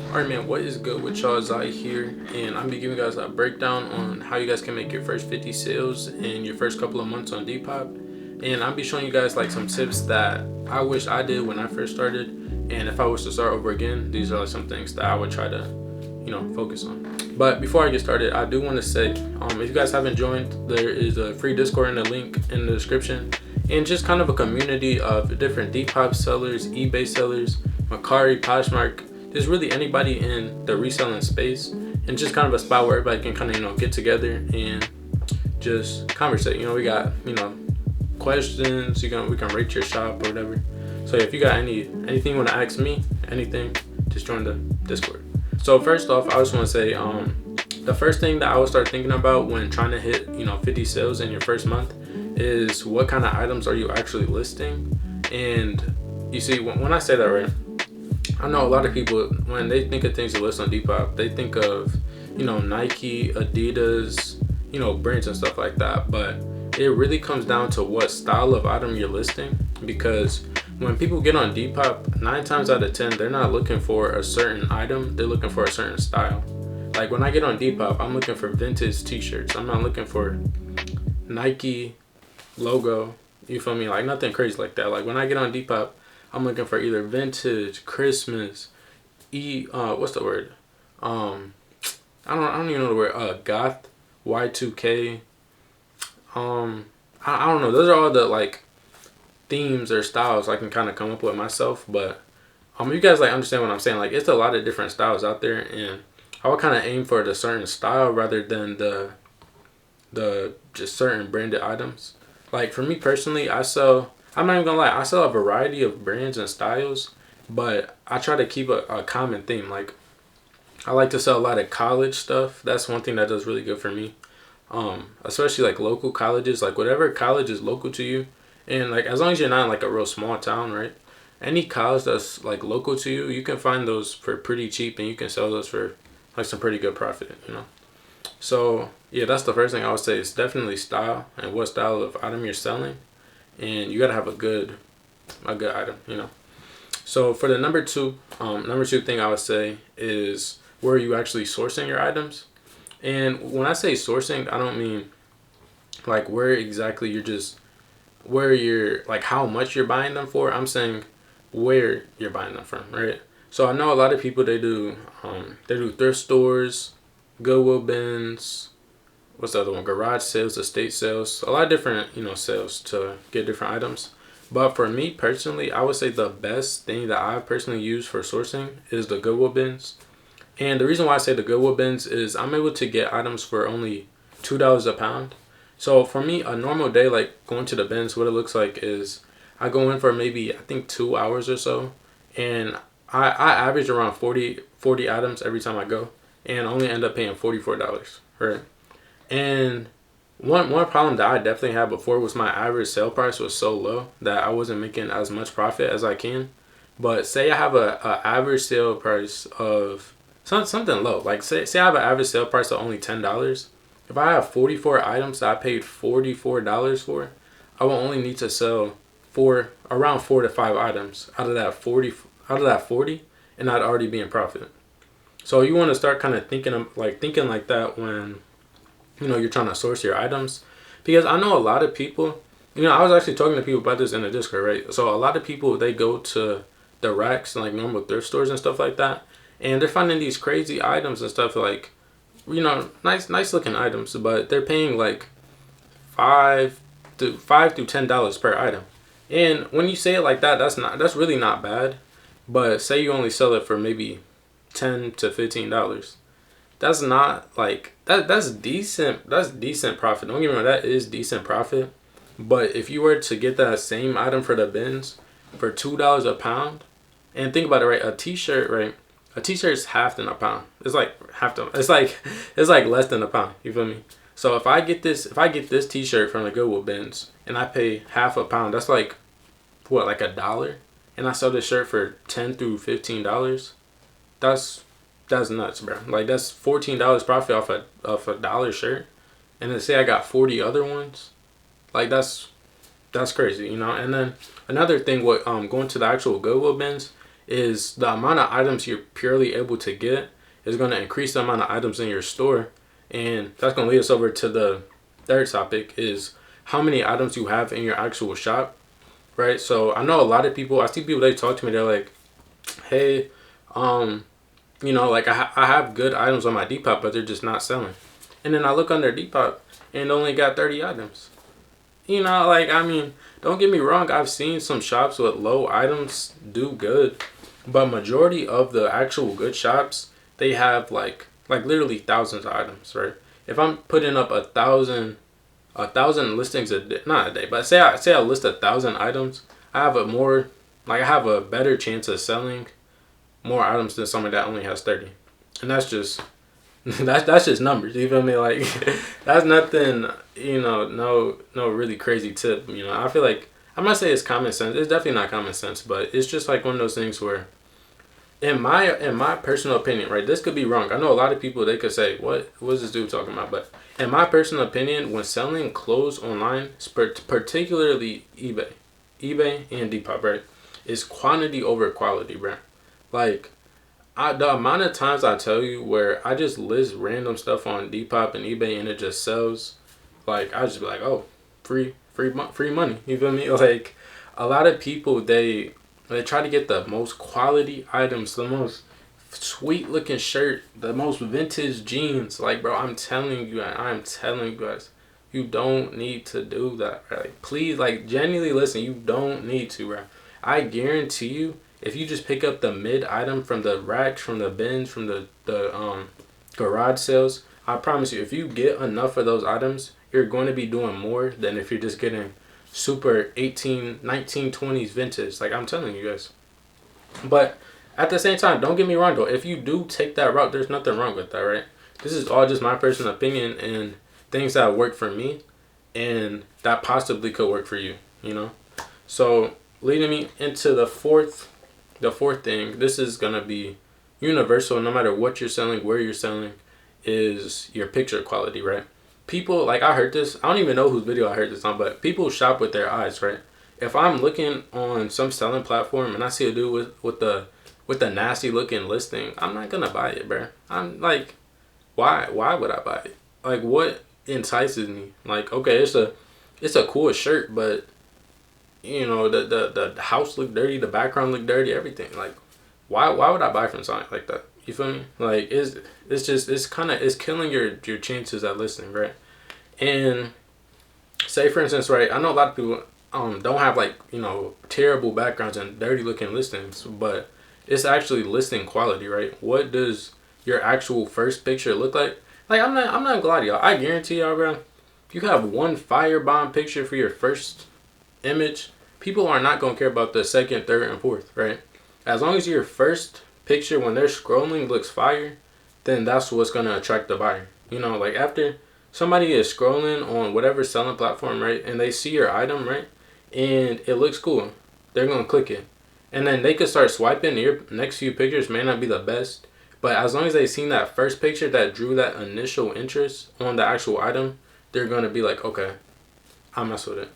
Alright man, what is good with y'all? Zai here, and I'm be giving you guys a breakdown on how you guys can make your first 50 sales in your first couple of months on Depop. And I'll be showing you guys like some tips that I wish I did when I first started, and if I was to start over again, these are like some things that I would try to, focus on. But before I get started, I do want to say, if you guys haven't joined, there is a free Discord and a link in the description, and just kind of a community of different Depop sellers, eBay sellers, Macari, Poshmark. There's really anybody in the reselling space, and just kind of a spot where everybody can kind of get together and just conversate. We got questions. We can rate your shop or whatever. So if you got anything you want to ask me, anything, just join the Discord. So first off, I just want to say the first thing that I would start thinking about when trying to hit 50 sales in your first month is what kind of items are you actually listing. And you see, when I say that, right, I know a lot of people, when they think of things to list on Depop, they think of Nike, Adidas, brands and stuff like that. But it really comes down to what style of item you're listing, because when people get on Depop, 9 times out of 10, they're not looking for a certain item, they're looking for a certain style. Like when I get on Depop, I'm looking for vintage t-shirts. I'm not looking for Nike logo, you feel me? Like nothing crazy like that. Like when I get on Depop, I'm looking for either vintage, Christmas, what's the word? I don't even know the word. Goth, Y2K. I don't know. Those are all the like themes or styles I can kind of come up with myself. But you guys like understand what I'm saying. Like it's a lot of different styles out there, and I would kind of aim for the certain style rather than the just certain branded items. Like for me personally, I'm not even gonna lie, I sell a variety of brands and styles, but I try to keep a common theme. Like I like to sell a lot of college stuff. That's one thing that does really good for me. Especially like local colleges, like whatever college is local to you, and like as long as you're not in like a real small town, right? Any college that's like local to you, you can find those for pretty cheap, and you can sell those for like some pretty good profit. So yeah, that's the first thing I would say. It's definitely style and what style of item you're selling, and you gotta have a good item. So for the number two thing I would say is where are you actually sourcing your items. And when I say sourcing, I don't mean like where you're like how much you're buying them for. I'm saying where you're buying them from, right? So I know a lot of people, they do thrift stores, Goodwill bins, what's the other one? Garage sales, estate sales, a lot of different, sales to get different items. But for me personally, I would say the best thing that I personally use for sourcing is the Goodwill bins. And the reason why I say the Goodwill bins is I'm able to get items for only $2 a pound. So for me, a normal day, like going to the bins, what it looks like is I go in for maybe, I think 2 hours or so. And I average around 40 items every time I go. And I only end up paying $44, right? And one problem that I definitely had before was my average sale price was so low that I wasn't making as much profit as I can. But say I have a average sale price of something low. Like say I have an average sale price of only $10. If I have 44 items that I paid $44 for, I will only need to sell around 4 to 5 items out of that 40, and I'd already be in profit. So you want to start kind of thinking like that when you're trying to source your items, because I know a lot of people. I was actually talking to people about this in the Discord, right? So a lot of people, they go to the racks and like normal thrift stores and stuff like that, and they're finding these crazy items and stuff like, nice looking items, but they're paying like five to $10 per item. And when you say it like that, that's really not bad. But say you only sell it for maybe $10 to $15. That's not like that's decent. That's decent profit. Don't get me wrong, that is decent profit. But if you were to get that same item for the bins for $2 a pound, and think about it, right? A t-shirt, right? A t-shirt is half than a pound. It's like it's like less than a pound. You feel me? So if I get this t-shirt from the Goodwill bins and I pay half a pound, that's like what, like $1? And I sell this shirt for $10 through $15. That's nuts, bro. Like that's $14 profit off a dollar shirt. And then say I got 40 other ones. Like that's crazy. And then another thing, what going to the actual Goodwill bins is the amount of items you're purely able to get is going to increase the amount of items in your store. And that's going to lead us over to the third topic, is how many items you have in your actual shop, right? So I know a lot of people, I see people, they talk to me, they're like, hey, like I have good items on my Depop, but they're just not selling. And then I look on their Depop and only got 30 items. Like, I mean, don't get me wrong, I've seen some shops with low items do good, but majority of the actual good shops, they have like literally thousands of items, right? If I'm putting up a thousand listings a day, not a day, but say I list 1,000 items, I have a better chance of selling more items than someone that only has 30. And that's just that's just numbers, you feel me? Like, that's nothing, no really crazy tip. I feel like, I'm not saying it's common sense, it's definitely not common sense, but it's just like one of those things where, in my personal opinion, right, this could be wrong. I know a lot of people, they could say, what is this dude talking about? But in my personal opinion, when selling clothes online, particularly eBay and Depop, right, is quantity over quality, bro. Like, the amount of times I tell you where I just list random stuff on Depop and eBay and it just sells, like, I just be like, oh, free money. You feel me? Like, a lot of people, they try to get the most quality items, the most sweet looking shirt, the most vintage jeans. Like, bro, I'm telling you guys, you don't need to do that. Like, please, like, genuinely listen, you don't need to, bro. I guarantee you, if you just pick up the mid item from the racks, from the bins, from the garage sales, I promise you, if you get enough of those items, you're going to be doing more than if you're just getting super 1920s vintage. Like, I'm telling you guys. But at the same time, don't get me wrong though, if you do take that route, there's nothing wrong with that, right? This is all just my personal opinion and things that work for me and that possibly could work for you, So leading me into the fourth thing, this is gonna be universal no matter what you're selling, where you're selling, is your picture quality, right? People, like, I heard this, I don't even know whose video I heard this on, but people shop with their eyes, right? If I'm looking on some selling platform and I see a dude with the nasty looking listing, I'm not gonna buy it, bro. I'm like, why would I buy it? Like, what entices me? Like, okay, it's a cool shirt, but the house look dirty, the background look dirty, everything. Like, why would I buy from something like that? You feel me? Like, it's killing your chances at listing, right? And say, for instance, right, I know a lot of people don't have, like, terrible backgrounds and dirty looking listings, but it's actually listing quality, right? What does your actual first picture look like? Like, I'm not gonna lie to y'all. I guarantee y'all, bro, if you have one firebomb picture for your first image, people are not gonna care about the second, third, and fourth, right? As long as your first picture when they're scrolling looks fire, then that's what's gonna attract the buyer. Like, after somebody is scrolling on whatever selling platform, right, and they see your item, right, and it looks cool, they're gonna click it, and then they could start swiping. Your next few pictures may not be the best, but as long as they seen that first picture that drew that initial interest on the actual item, they're gonna be like, okay, I mess with it.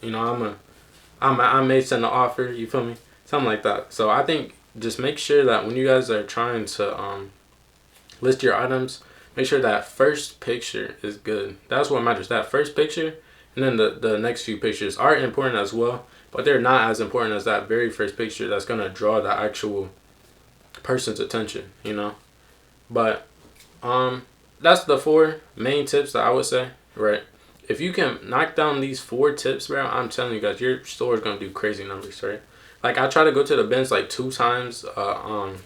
I may send an offer. You feel me? Something like that. So I think just make sure that when you guys are trying to list your items, make sure that first picture is good. That's what matters. That first picture, and then the next few pictures are important as well, but they're not as important as that very first picture that's gonna draw the actual person's attention. But that's the 4 main tips that I would say, right? If you can knock down these 4 tips, bro, I'm telling you guys, your store is gonna do crazy numbers, right? Like, I try to go to the bins like 2 times. I'm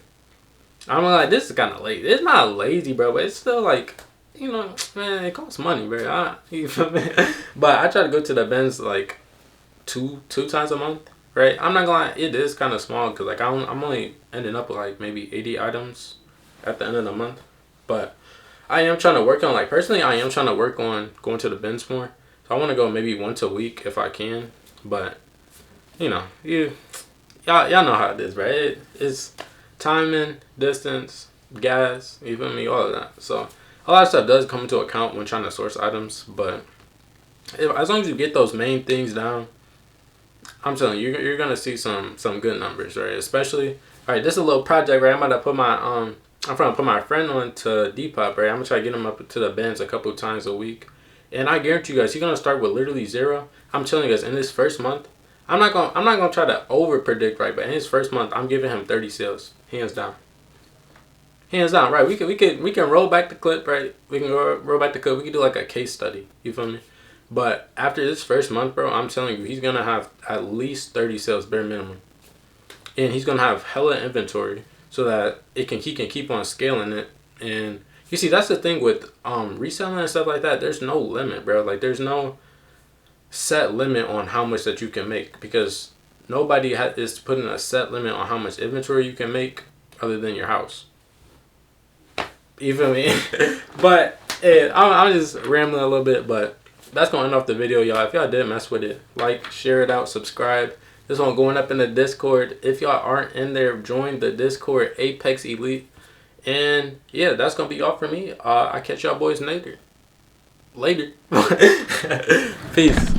like, this is kind of lazy. It's not lazy, bro, but it's still like, man, it costs money, bro. You feel me? But I try to go to the bins like two times a month, right? I'm not gonna lie, it is kind of small because, like, I'm only ending up with like maybe 80 items at the end of the month, but I am trying to work on, like, personally, I am trying to work on going to the bins more. So I want to go maybe once a week if I can. But, y'all know how it is, right? It's timing, distance, gas, you feel me, all of that. So a lot of stuff does come into account when trying to source items. But as long as you get those main things down, I'm telling you, you're going to see some good numbers, right? Especially, All right, this is a little project, right? I'm about to put my I'm trying to put my friend on to Depop, right? I'm gonna try to get him up to the bins a couple of times a week, and I guarantee you guys, he's gonna start with literally zero. I'm telling you guys, in this first month, I'm not gonna try to over predict, right? But in his first month, I'm giving him 30 sales, hands down. Hands down, right? We can roll back the clip, right? We can roll back the clip. We can do like a case study. You feel me? But after this first month, bro, I'm telling you, he's gonna have at least 30 sales bare minimum, and he's gonna have hella inventory so that he can keep on scaling it. And you see, that's the thing with reselling and stuff like that. There's no limit, bro. Like there's no set limit on how much that you can make, because nobody is putting a set limit on how much inventory you can make other than your house. You feel me? But I'm just rambling a little bit, but that's going to end off the video, y'all. If y'all did mess with it, like, share it out, subscribe. This one going up in the Discord. If y'all aren't in there, join the Discord, Apex Elite. And yeah, that's going to be all for me. I catch y'all boys later. Peace.